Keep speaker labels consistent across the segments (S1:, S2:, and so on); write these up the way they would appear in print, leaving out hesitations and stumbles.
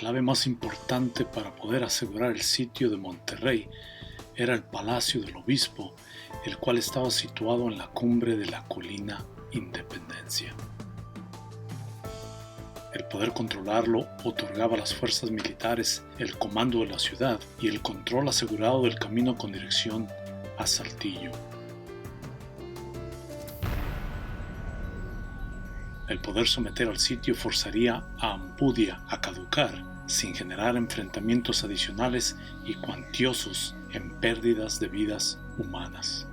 S1: clave más importante para poder asegurar el sitio de Monterrey era el Palacio del Obispo, el cual estaba situado en la cumbre de la colina Independencia. El poder controlarlo otorgaba a las fuerzas militares el comando de la ciudad y el control asegurado del camino con dirección a Saltillo. El poder someter al sitio forzaría a Ampudia a caducar sin generar enfrentamientos adicionales y cuantiosos en pérdidas de vidas humanas.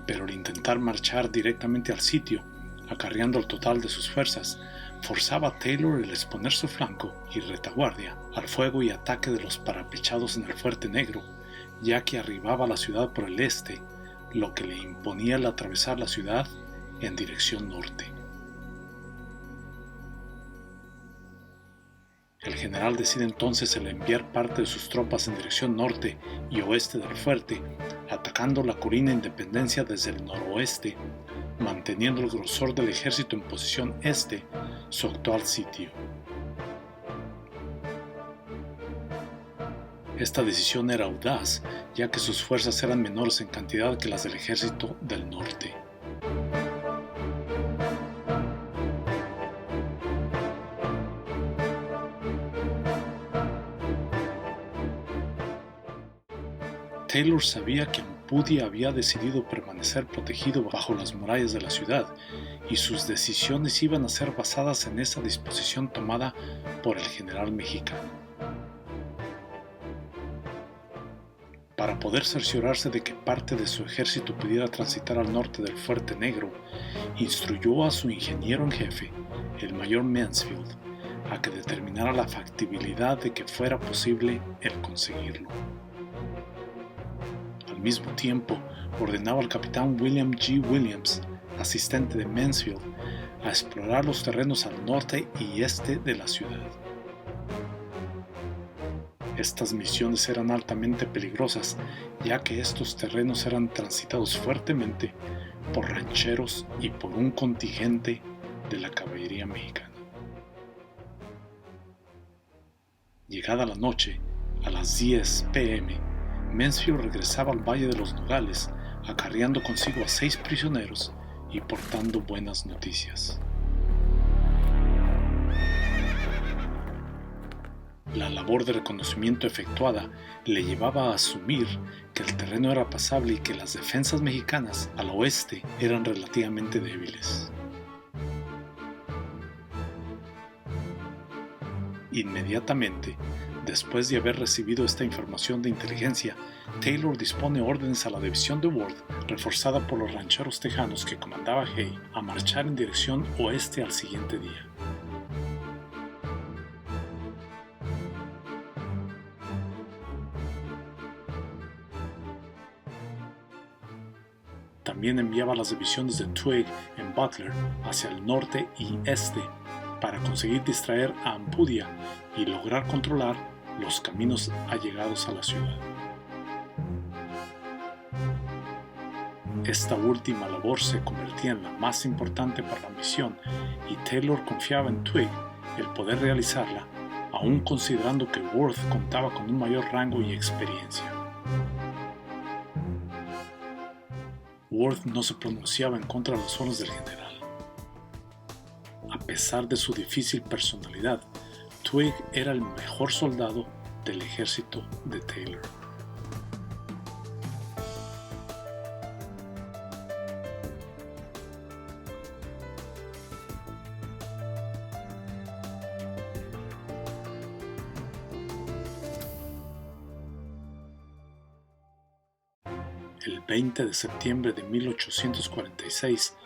S1: Pero al intentar marchar directamente al sitio, acarreando el total de sus fuerzas, forzaba a Taylor el exponer su flanco y retaguardia al fuego y ataque de los parapechados en el Fuerte Negro, ya que arribaba a la ciudad por el este, lo que le imponía el atravesar la ciudad en dirección norte. El general decide entonces el enviar parte de sus tropas en dirección norte y oeste del fuerte, atacando la colina Independencia desde el noroeste, manteniendo el grosor del ejército en posición este, su actual sitio. Esta decisión era audaz, ya que sus fuerzas eran menores en cantidad que las del ejército del norte. Taylor sabía que Ampudia había decidido permanecer protegido bajo las murallas de la ciudad, y sus decisiones iban a ser basadas en esa disposición tomada por el general mexicano. Para poder cerciorarse de que parte de su ejército pudiera transitar al norte del Fuerte Negro, instruyó a su ingeniero en jefe, el mayor Mansfield, a que determinara la factibilidad de que fuera posible el conseguirlo. Al mismo tiempo, ordenaba al capitán William G. Williams, asistente de Mansfield, a explorar los terrenos al norte y este de la ciudad. Estas misiones eran altamente peligrosas, ya que estos terrenos eran transitados fuertemente por rancheros y por un contingente de la caballería mexicana. Llegada la noche, a las 10 p.m., Mansfield regresaba al Valle de los Nogales, acarreando consigo a 6 prisioneros y portando buenas noticias. La labor de reconocimiento efectuada le llevaba a asumir que el terreno era pasable y que las defensas mexicanas al oeste eran relativamente débiles. Inmediatamente, después de haber recibido esta información de inteligencia, Taylor dispone órdenes a la división de Ward, reforzada por los rancheros tejanos que comandaba Hay, a marchar en dirección oeste al siguiente día. También enviaba las divisiones de Twigg en Butler hacia el norte y este para conseguir distraer a Ampudia y lograr controlar los caminos allegados a la ciudad. Esta última labor se convertía en la más importante para la misión y Taylor confiaba en Twigg el poder realizarla, aun considerando que Worth contaba con un mayor rango y experiencia. Worth no se pronunciaba en contra de las órdenes del general. A pesar de su difícil personalidad, Twigg era el mejor soldado del ejército de Taylor. El 20 de septiembre de 1846,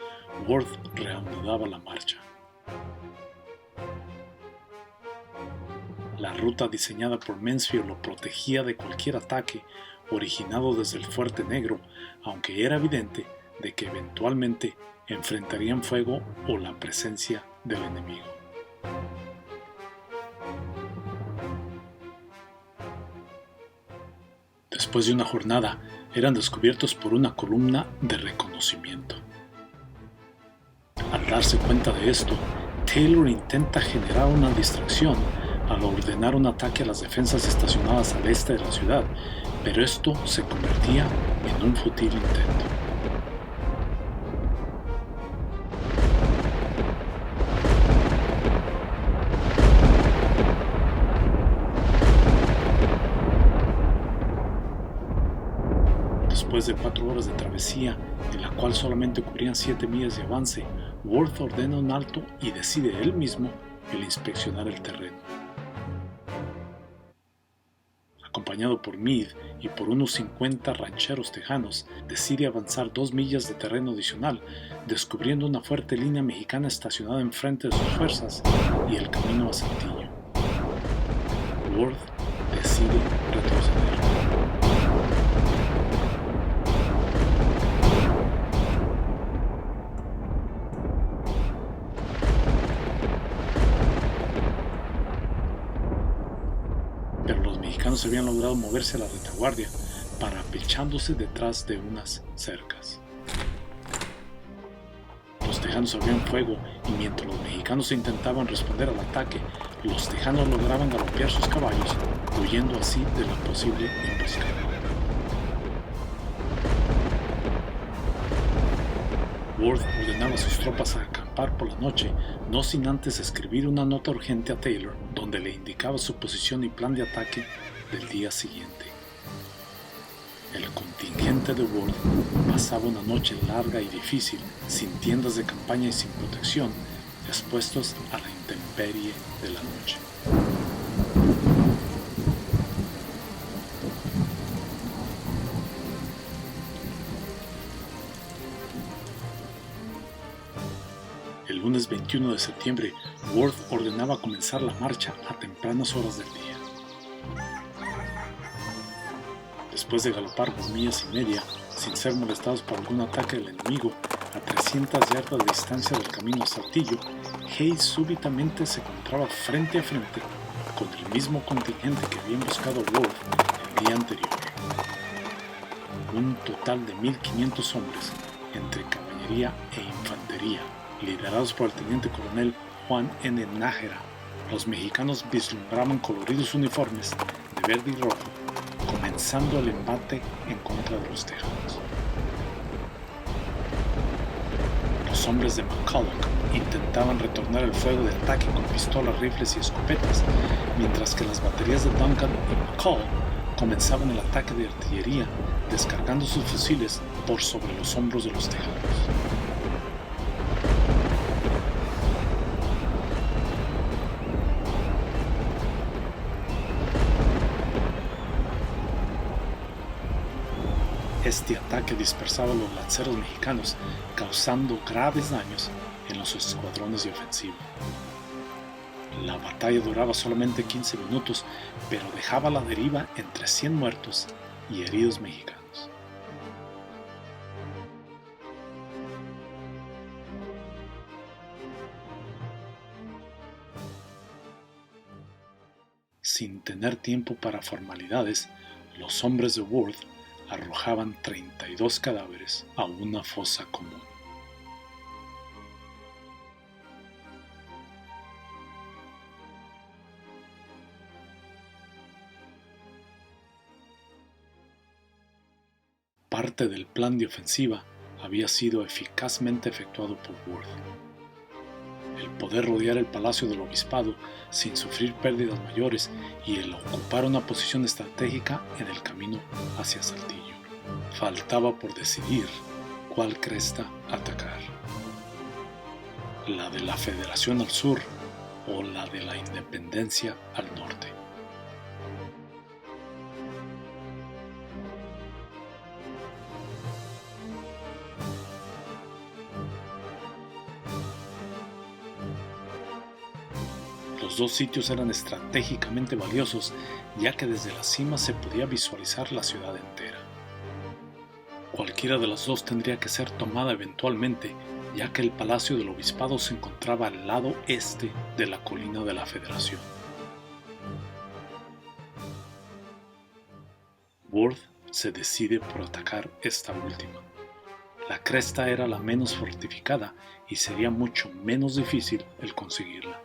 S1: Worth reanudaba la marcha. La ruta diseñada por Mansfield lo protegía de cualquier ataque originado desde el Fuerte Negro, aunque era evidente de que eventualmente enfrentarían fuego o la presencia del enemigo. Después de una jornada, eran descubiertos por una columna de reconocimiento. Al darse cuenta de esto, Taylor intenta generar una distracción al ordenar un ataque a las defensas estacionadas al este de la ciudad, pero esto se convertía en un fútil intento. Después de 4 horas de travesía, en la cual solamente cubrían 7 millas de avance, Worth ordena un alto y decide él mismo el inspeccionar el terreno. Acompañado por Meade y por unos 50 rancheros tejanos, decide avanzar 2 millas de terreno adicional, descubriendo una fuerte línea mexicana estacionada enfrente de sus fuerzas y el camino a Saltillo. Worth decide retroceder. Pero los mexicanos habían logrado moverse a la retaguardia, parapechándose detrás de unas cercas. Los tejanos abrían fuego y mientras los mexicanos intentaban responder al ataque, los tejanos lograban galopear sus caballos, huyendo así de la posible emboscada. Worth ordenaba a sus tropas a acampar por la noche, no sin antes escribir una nota urgente a Taylor, donde le indicaba su posición y plan de ataque del día siguiente. El contingente de Worth pasaba una noche larga y difícil, sin tiendas de campaña y sin protección, expuestos a la intemperie de la noche. El lunes 21 de septiembre, Worth ordenaba comenzar la marcha a tempranas horas del día. Después de galopar 2 millas y media, sin ser molestados por algún ataque del enemigo, a 300 yardas de distancia del camino a Saltillo, Hayes súbitamente se encontraba frente a frente con el mismo contingente que había emboscado a Worth el día anterior. Un total de 1,500 hombres, entre caballería e infantería, liderados por el teniente coronel Juan N. Nájera. Los mexicanos vislumbraban coloridos uniformes de verde y rojo, comenzando el embate en contra de los tejanos. Los hombres de McCulloch intentaban retornar el fuego de ataque con pistolas, rifles y escopetas, mientras que las baterías de Duncan y McCall comenzaban el ataque de artillería, descargando sus fusiles por sobre los hombros de los tejanos. Este ataque dispersaba a los lanceros mexicanos, causando graves daños en los escuadrones de ofensiva. La batalla duraba solamente 15 minutos, pero dejaba a la deriva entre 100 muertos y heridos mexicanos. Sin tener tiempo para formalidades, los hombres de Worth arrojaban 32 cadáveres a una fosa común. Parte del plan de ofensiva había sido eficazmente efectuado por Worth. El poder rodear el palacio del obispado sin sufrir pérdidas mayores y el ocupar una posición estratégica en el camino hacia Saltillo. Faltaba por decidir cuál cresta atacar: la de la Federación al sur o la de la Independencia al norte. Los dos sitios eran estratégicamente valiosos, ya que desde la cima se podía visualizar la ciudad entera. Cualquiera de las dos tendría que ser tomada eventualmente, ya que el Palacio del Obispado se encontraba al lado este de la colina de la Federación. Worth se decide por atacar esta última. La cresta era la menos fortificada y sería mucho menos difícil el conseguirla.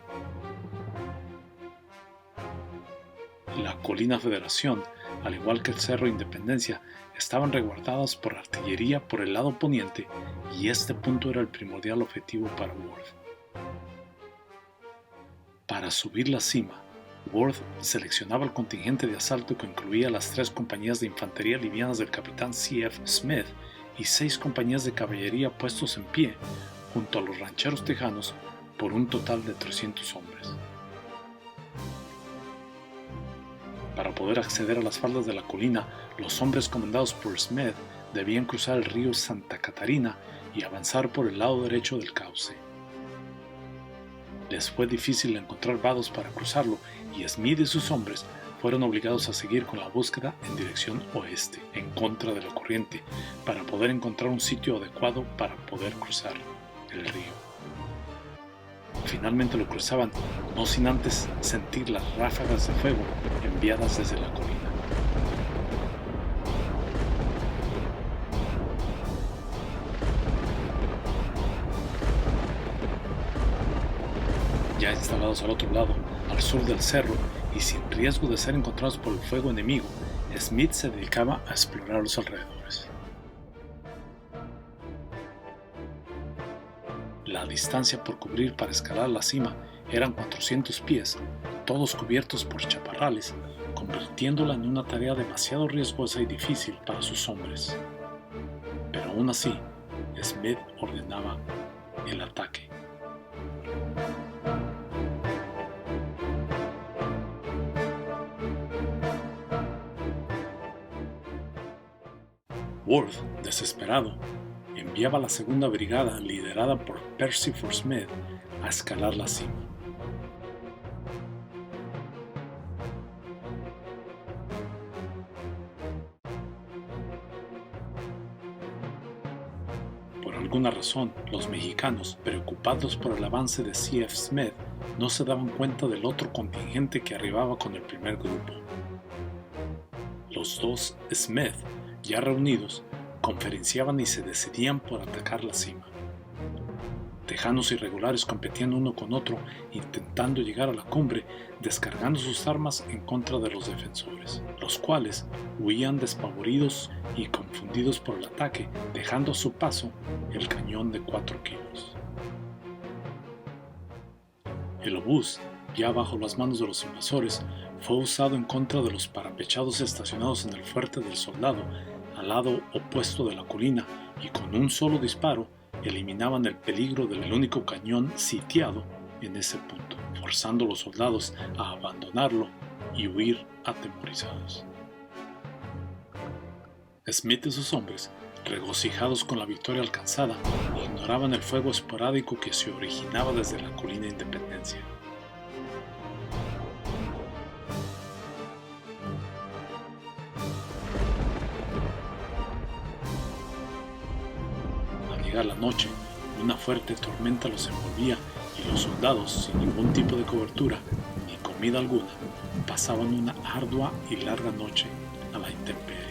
S1: La colina Federación, al igual que el Cerro Independencia, estaban resguardadas por artillería por el lado poniente y este punto era el primordial objetivo para Worth. Para subir la cima, Worth seleccionaba el contingente de asalto que incluía las 3 compañías de infantería livianas del capitán C.F. Smith y 6 compañías de caballería puestos en pie, junto a los rancheros tejanos, por un total de 300 hombres. Para poder acceder a las faldas de la colina, los hombres comandados por Smith debían cruzar el río Santa Catarina y avanzar por el lado derecho del cauce. Les fue difícil encontrar vados para cruzarlo y Smith y sus hombres fueron obligados a seguir con la búsqueda en dirección oeste, en contra de la corriente, para poder encontrar un sitio adecuado para poder cruzar el río. Finalmente lo cruzaban, no sin antes sentir las ráfagas de fuego enviadas desde la colina. Ya instalados al otro lado, al sur del cerro, y sin riesgo de ser encontrados por el fuego enemigo, Smith se dedicaba a explorar los alrededores. La distancia por cubrir para escalar la cima eran 400 pies, todos cubiertos por chaparrales, convirtiéndola en una tarea demasiado riesgosa y difícil para sus hombres. Pero aún así, Smith ordenaba el ataque. Worth, desesperado, enviaba a la segunda brigada liderada por Percy Ford Smith a escalar la cima. Por alguna razón, los mexicanos, preocupados por el avance de C.F. Smith, no se daban cuenta del otro contingente que arribaba con el primer grupo. Los dos Smith, ya reunidos, conferenciaban y se decidían por atacar la cima. Tejanos irregulares competían uno con otro, intentando llegar a la cumbre, descargando sus armas en contra de los defensores, los cuales huían despavoridos y confundidos por el ataque, dejando a su paso el cañón de 4 kilos. El obús, ya bajo las manos de los invasores, fue usado en contra de los parapechados estacionados en el fuerte del Soldado, al lado opuesto de la colina, y con un solo disparo eliminaban el peligro del único cañón sitiado en ese punto, forzando a los soldados a abandonarlo y huir atemorizados. Smith y sus hombres, regocijados con la victoria alcanzada, ignoraban el fuego esporádico que se originaba desde la colina Independencia. A la noche, una fuerte tormenta los envolvía y los soldados, sin ningún tipo de cobertura ni comida alguna, pasaban una ardua y larga noche a la intemperie.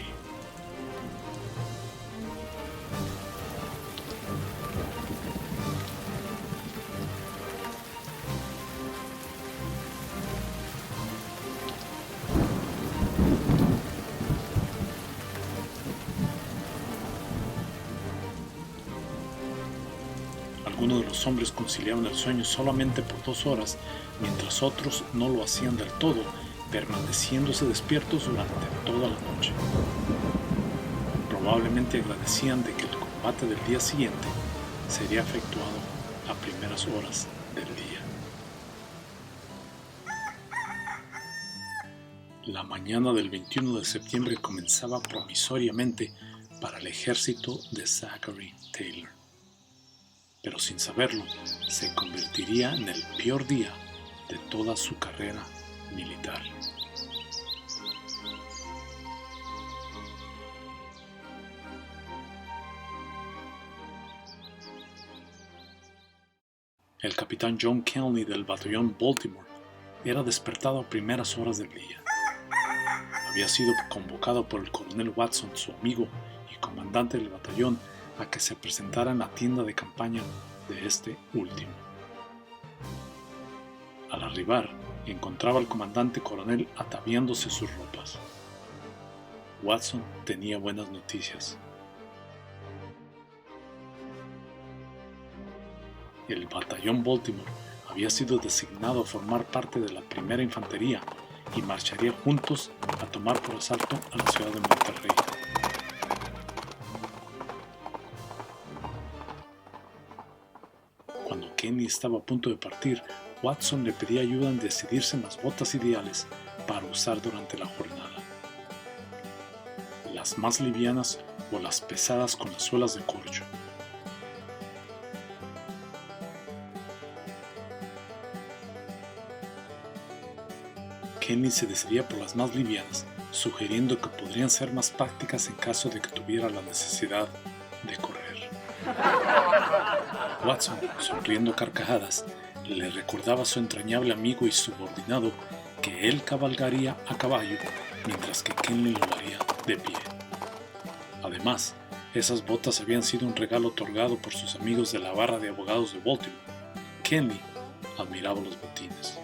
S1: Algunos de los hombres conciliaban el sueño solamente por 2 horas, mientras otros no lo hacían del todo, permaneciéndose despiertos durante toda la noche. Probablemente agradecían de que el combate del día siguiente sería efectuado a primeras horas del día. La mañana del 21 de septiembre comenzaba provisoriamente para el ejército de Zachary Taylor. Pero sin saberlo, se convertiría en el peor día de toda su carrera militar. El capitán John Kelly del batallón Baltimore era despertado a primeras horas del día. Había sido convocado por el coronel Watson, su amigo y comandante del batallón, a que se presentara en la tienda de campaña de este último. Al arribar, encontraba al comandante coronel ataviándose sus ropas. Watson tenía buenas noticias. El batallón Baltimore había sido designado a formar parte de la primera infantería y marcharía juntos a tomar por asalto a la ciudad de Monterrey. Cuando Kenny estaba a punto de partir, Watson le pedía ayuda en decidirse en las botas ideales para usar durante la jornada. Las más livianas o las pesadas con las suelas de corcho. Kenny se decidía por las más livianas, sugiriendo que podrían ser más prácticas en caso de que tuviera la necesidad de correr. Watson, sonriendo a carcajadas, le recordaba a su entrañable amigo y subordinado que él cabalgaría a caballo, mientras que Kenny lo haría de pie. Además, esas botas habían sido un regalo otorgado por sus amigos de la barra de abogados de Baltimore. Kenny admiraba los botines.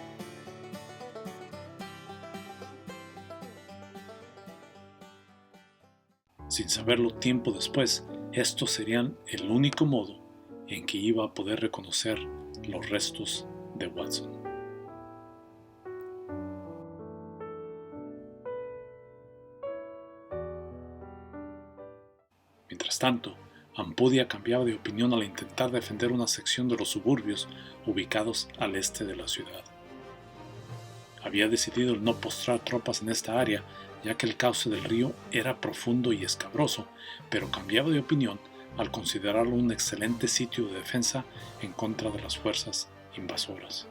S1: Sin saberlo tiempo después, estos serían el único modo en que iba a poder reconocer los restos de Watson. Mientras tanto, Ampudia cambiaba de opinión al intentar defender una sección de los suburbios ubicados al este de la ciudad. Había decidido el no postrar tropas en esta área, ya que el cauce del río era profundo y escabroso, pero cambiaba de opinión al considerarlo un excelente sitio de defensa en contra de las fuerzas invasoras.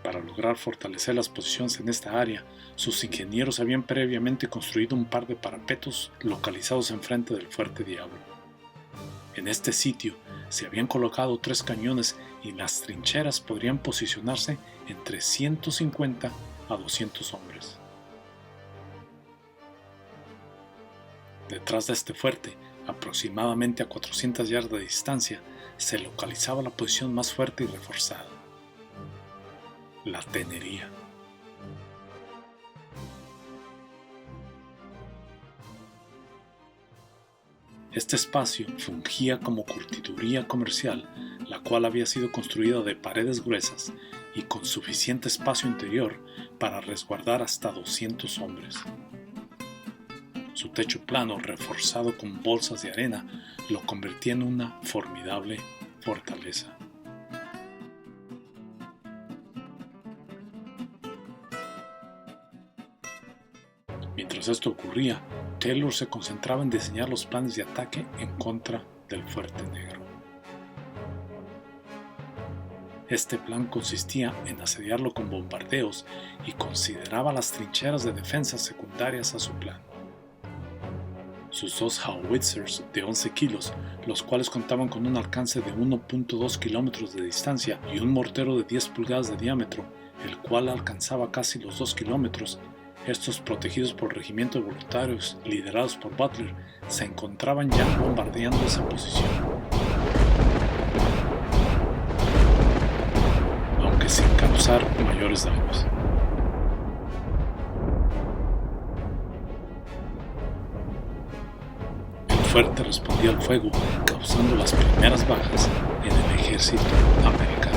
S1: Para lograr fortalecer las posiciones en esta área, sus ingenieros habían previamente construido un par de parapetos localizados enfrente del Fuerte Diablo. En este sitio se habían colocado 3 cañones y las trincheras podrían posicionarse entre 150 a 200 hombres. Detrás de este fuerte, aproximadamente a 400 yardas de distancia, se localizaba la posición más fuerte y reforzada: la tenería. Este espacio fungía como curtiduría comercial, la cual había sido construida de paredes gruesas y con suficiente espacio interior para resguardar hasta 200 hombres. Su techo plano, reforzado con bolsas de arena, lo convertía en una formidable fortaleza. Mientras esto ocurría, Taylor se concentraba en diseñar los planes de ataque en contra del Fuerte Negro. Este plan consistía en asediarlo con bombardeos y consideraba las trincheras de defensa secundarias a su plan. Sus 2 howitzers de 11 kilos, los cuales contaban con un alcance de 1.2 kilómetros de distancia y un mortero de 10 pulgadas de diámetro, el cual alcanzaba casi los 2 kilómetros, estos protegidos por regimientos voluntarios liderados por Butler, se encontraban ya bombardeando esa posición. Aunque sin causar mayores daños. El fuerte respondía al fuego, causando las primeras bajas en el ejército americano.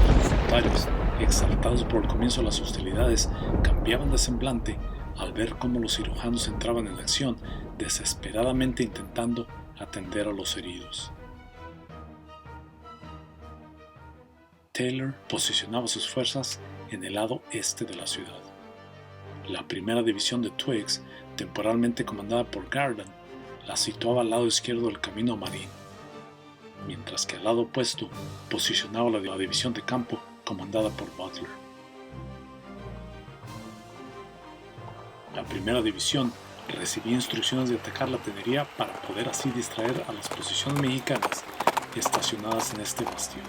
S1: Los voluntarios, exaltados por el comienzo de las hostilidades, cambiaban de semblante al ver cómo los cirujanos entraban en acción, desesperadamente intentando atender a los heridos. Taylor posicionaba sus fuerzas en el lado este de la ciudad. La primera división de Twiggs, temporalmente comandada por Garland, la situaba al lado izquierdo del camino Marín, mientras que al lado opuesto posicionaba la división de campo comandada por Butler. La primera división recibía instrucciones de atacar la tenería para poder así distraer a las posiciones mexicanas estacionadas en este bastión.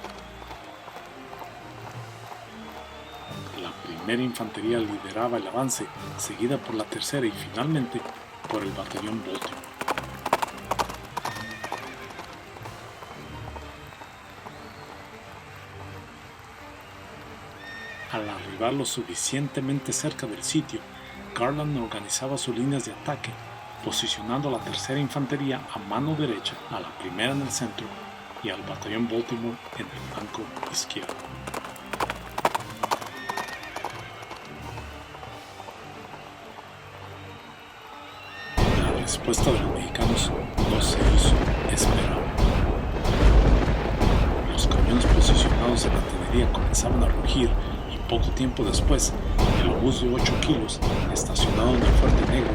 S1: La primera infantería lideraba el avance, seguida por la tercera y finalmente por el batallón Baltimore. Al arribar lo suficientemente cerca del sitio, Garland organizaba sus líneas de ataque, posicionando a la tercera infantería a mano derecha, a la primera en el centro y al batallón Baltimore en el flanco izquierdo. La respuesta de los mexicanos no se hizo esperar. Los cañones posicionados en la artillería comenzaban a rugir y poco tiempo después, el obús de 8 kilos, estacionado en el Fuerte Negro,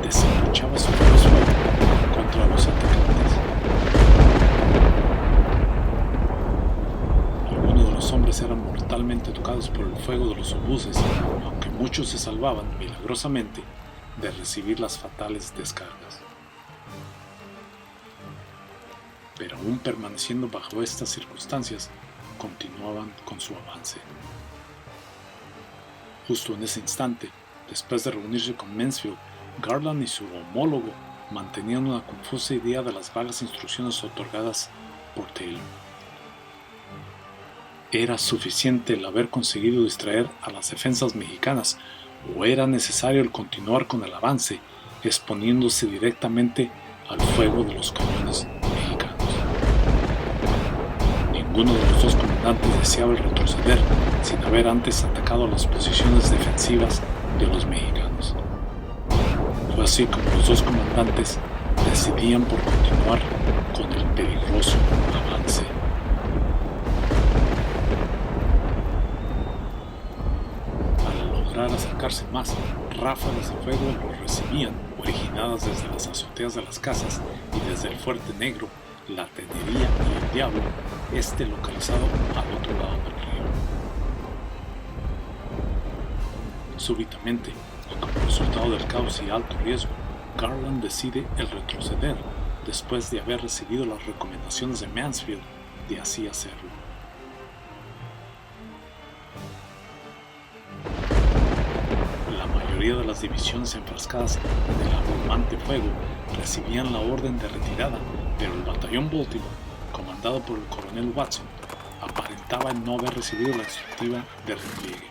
S1: desembuchaba su feroz fuego contra los atacantes. Algunos de los hombres eran mortalmente tocados por el fuego de los obuses, aunque muchos se salvaban milagrosamente de recibir las fatales descargas. Pero aún permaneciendo bajo estas circunstancias, continuaban con su avance. Justo en ese instante, después de reunirse con Mansfield, Garland y su homólogo mantenían una confusa idea de las vagas instrucciones otorgadas por Taylor. ¿Era suficiente el haber conseguido distraer a las defensas mexicanas o era necesario el continuar con el avance, exponiéndose directamente al fuego de los cañones mexicanos? Ninguno de los dos comandantes deseaba retroceder sin haber antes atacado las posiciones defensivas de los mexicanos. Fue así como los dos comandantes decidían por continuar con el peligroso avance. Al lograr acercarse más, ráfagas de fuego los recibían, originadas desde las azoteas de las casas y desde el Fuerte Negro, la Tenería y el Diablo, localizado al otro lado del río. Súbitamente, y como resultado del caos y alto riesgo, Garland decide el retroceder después de haber recibido las recomendaciones de Mansfield de así hacerlo. La mayoría de las divisiones enfrascadas en el abrumante fuego recibían la orden de retirada, pero el batallón Baltimore, comandado por el coronel Watson, aparentaba no haber recibido la instructiva de repliegue.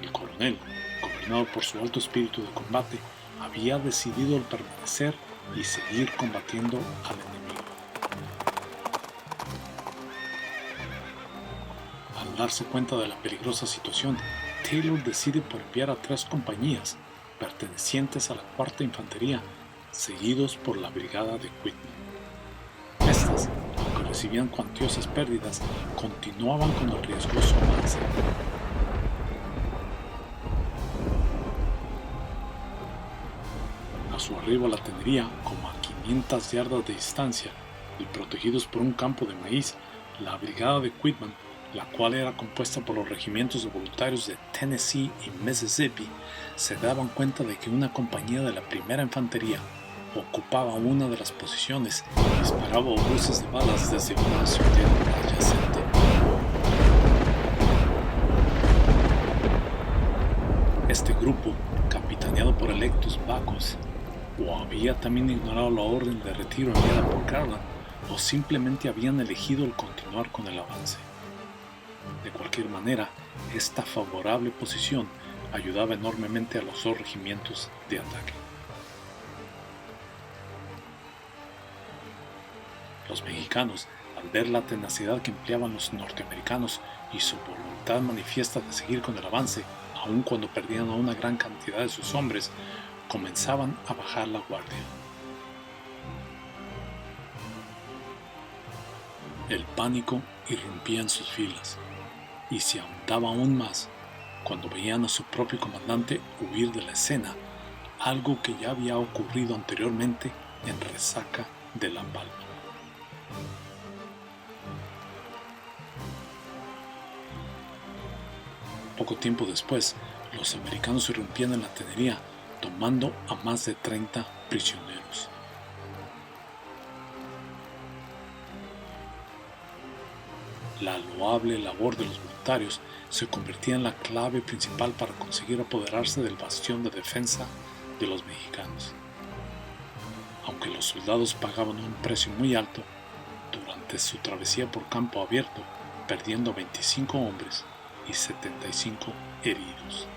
S1: El coronel, gobernado por su alto espíritu de combate, había decidido el permanecer y seguir combatiendo al enemigo. Al darse cuenta de la peligrosa situación, Taylor decide por enviar a 3 compañías pertenecientes a la 4ª Infantería, seguidos por la Brigada de Quitman. Estas, aunque recibían cuantiosas pérdidas, continuaban con el riesgoso avance. A su arribo a la Tenería, como a 500 yardas de distancia y protegidos por un campo de maíz, la Brigada de Quitman, la cual era compuesta por los regimientos de voluntarios de Tennessee y Mississippi, se daban cuenta de que una compañía de la 1ª Infantería ocupaba una de las posiciones y disparaba obuses de balas desde una azotea adyacente. Este grupo, capitaneado por Electus Bacchus, o había también ignorado la orden de retiro enviada por Garland, o simplemente habían elegido el continuar con el avance. De cualquier manera, esta favorable posición ayudaba enormemente a los 2 regimientos de ataque. Los mexicanos, al ver la tenacidad que empleaban los norteamericanos y su voluntad manifiesta de seguir con el avance, aun cuando perdían a una gran cantidad de sus hombres, comenzaban a bajar la guardia. El pánico irrumpía en sus filas y se ahondaba aún más cuando veían a su propio comandante huir de la escena, algo que ya había ocurrido anteriormente en Resaca de La Palma. Poco tiempo después, los americanos irrumpían en la Tenería, tomando a más de 30 prisioneros. La loable labor de los voluntarios se convertía en la clave principal para conseguir apoderarse del bastión de defensa de los mexicanos. Aunque los soldados pagaban un precio muy alto, durante su travesía por campo abierto, perdiendo 25 hombres y 75 heridos.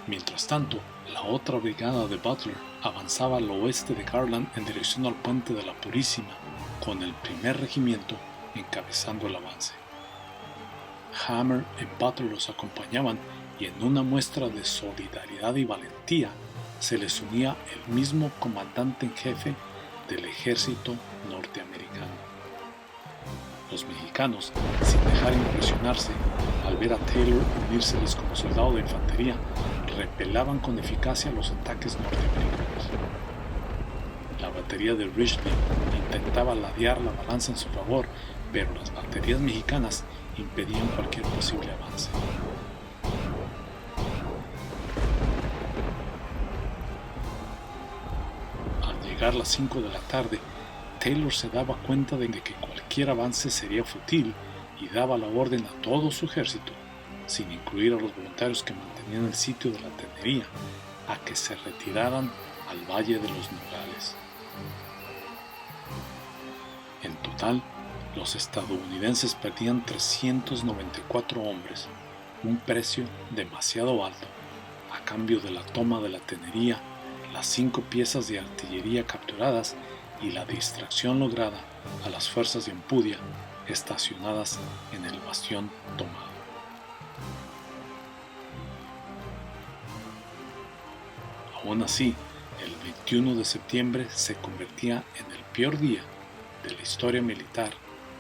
S1: Mientras tanto, la otra brigada de Butler avanzaba al oeste de Garland en dirección al puente de la Purísima, con el primer regimiento encabezando el avance. Hammer y Butler los acompañaban y en una muestra de solidaridad y valentía se les unía el mismo comandante en jefe del ejército norteamericano. Los mexicanos, sin dejar impresionarse, al ver a Taylor unírseles como soldado de infantería, repelaban con eficacia los ataques norteamericanos. La batería de Richmond intentaba ladear la balanza en su favor, pero las baterías mexicanas impedían cualquier posible avance. Al llegar las 5 de la tarde, Taylor se daba cuenta de que cualquier avance sería fútil y daba la orden a todo su ejército, sin incluir a los voluntarios que mantenían el sitio de la tenería, a que se retiraran al Valle de los Nogales. En total, los estadounidenses perdían 394 hombres, un precio demasiado alto, a cambio de la toma de la tenería, las 5 piezas de artillería capturadas y la distracción lograda a las fuerzas de Ampudia estacionadas en el bastión tomado. Aún así, el 21 de septiembre se convertía en el peor día de la historia militar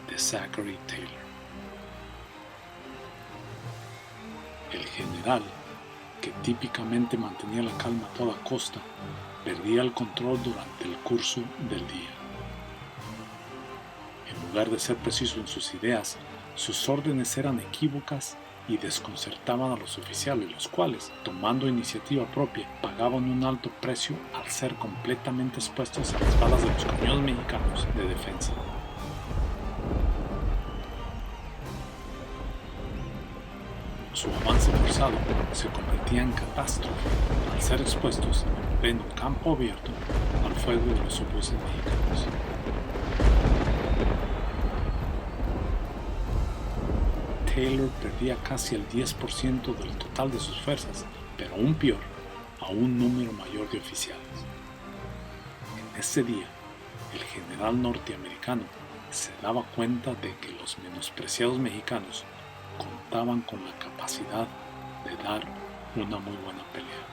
S1: de Zachary Taylor. El general, que típicamente mantenía la calma a toda costa, perdía el control durante el curso del día. En lugar de ser preciso en sus ideas, sus órdenes eran equívocas y desconcertaban a los oficiales, los cuales, tomando iniciativa propia, pagaban un alto precio al ser completamente expuestos a las balas de los cañones mexicanos de defensa. Su avance forzado se convertía en catástrofe al ser expuestos en pleno campo abierto al fuego de los obuses mexicanos. Taylor perdía casi el 10% del total de sus fuerzas, pero aún peor, a un número mayor de oficiales. En ese día, el general norteamericano se daba cuenta de que los menospreciados mexicanos contaban con la capacidad de dar una muy buena pelea.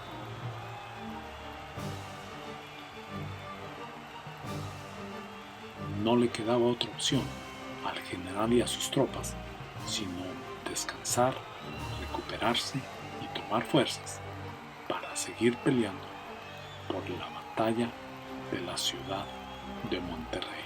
S1: No le quedaba otra opción al general y a sus tropas sino descansar, recuperarse y tomar fuerzas para seguir peleando por la batalla de la ciudad de Monterrey.